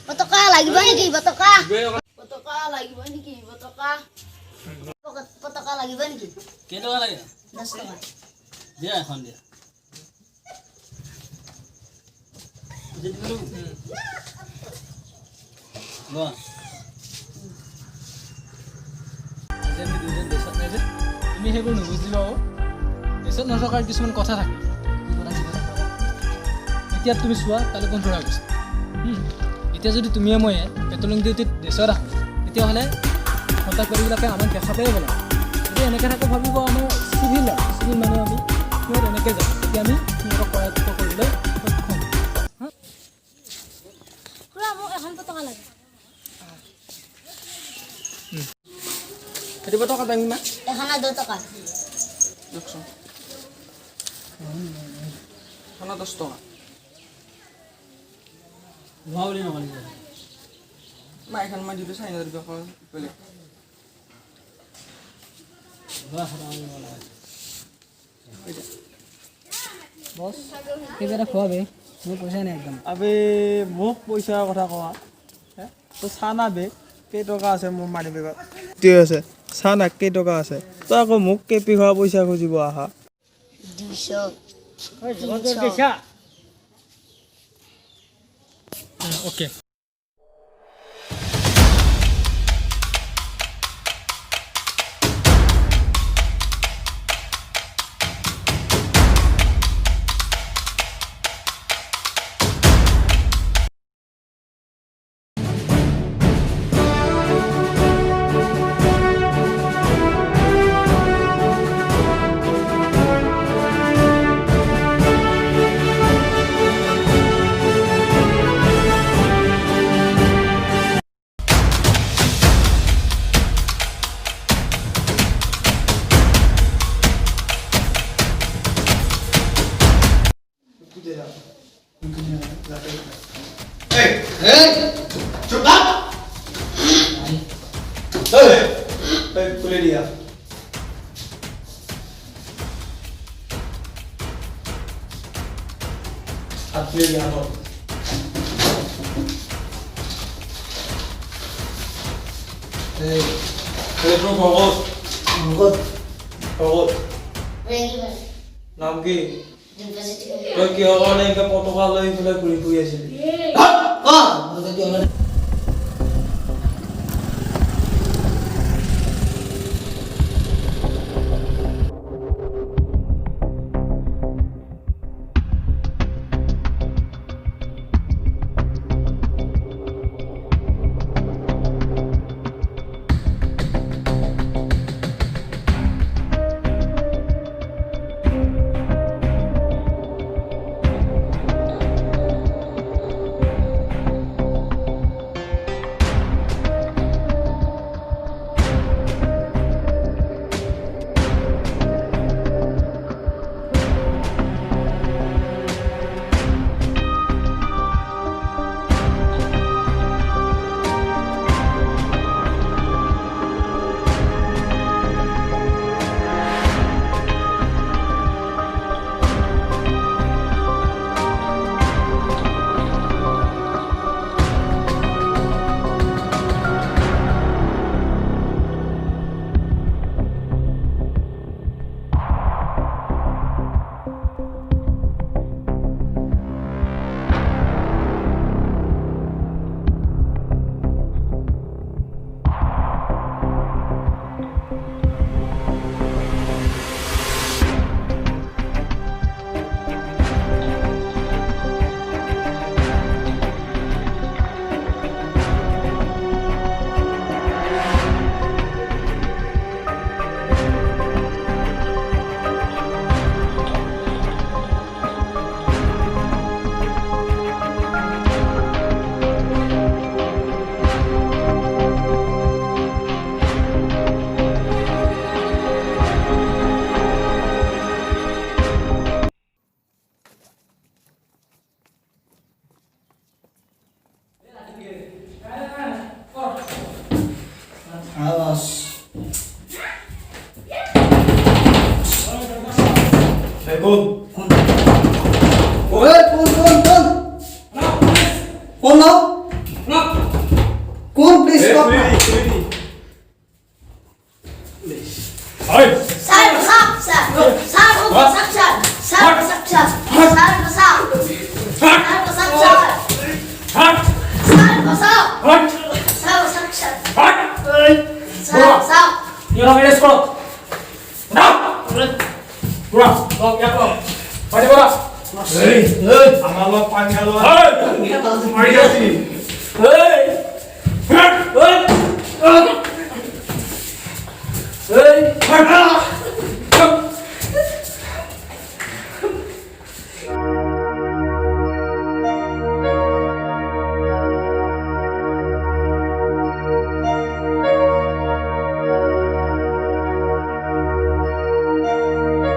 Patoka lagi banyak ki patoka. Patoka lagi banyak ki patoka. Patoka lagi banyak ki. Kilo lagi. 10 টাকা. Dia এখন dia. Jadi dulu. Loh. Jadi দুজন দেশত নাই যে তুমি হেবোৰ নুবুজিবা দেশত নথকাৰ কিছুমান কথা থাকে এতিয়া তুমি চোৱা কালি কোন ধৰা গৈছে এতিয়া যদি তুমি মই পেট্ৰলিং ডিউটিত দেশত আহোঁ তেতিয়াহ'লে সন্ত্ৰাসবাদীবিলাকে আমাক দেখা পায়ে গ'ল যদি এনেকৈ থাকো ভাবিব আমাৰ চিভিল মানুহ আমি সিহঁত এনেকৈ যাওঁ তেতিয়া আমি সিহঁতক কৰায়ত্ব কৰিবলৈ সক্ষম খুৰা মোক এখন পতকা লাগে কেতিয়াবা টকা দাম কিমান এখানা 2 টাকা দেখছোন খানা 10 টাকা ভাবলি না বলি মা এখন মা দিতে চাই না দিবে কল বলে বাহ রাম বলা বস কেবেরা খোয়াবে মোৰ পইচা নাই একদম আবে মোক পইচাৰ কথা কোৱা তো চানা বে কেই টকা আছে মোৰ মানি বেগত ঠিক আছে চানা কেই টকা আছে তই আকৌ মোক কেপি খোৱা পইচা খুজিব আহা 200 ওকে चुप खुले दिया हाथ खुले दिया तो नाम की তই কি কাৰণে এনেকৈ পতকা লৈ পেলাই ঘূৰি ফুৰি আছিলি Con. Ôi, con. Sar besar, sar. Sar besar, sar. Sar besar, sar. Sar besar. Sar besar, sar. Sar besar. Sar besar, sar. Sar besar. Yang beres kok. Nah. Kurang. Kok ya kok. Pada bola. Hei, আমাৰ লগত পানী খালো মাৰি আছি Hey!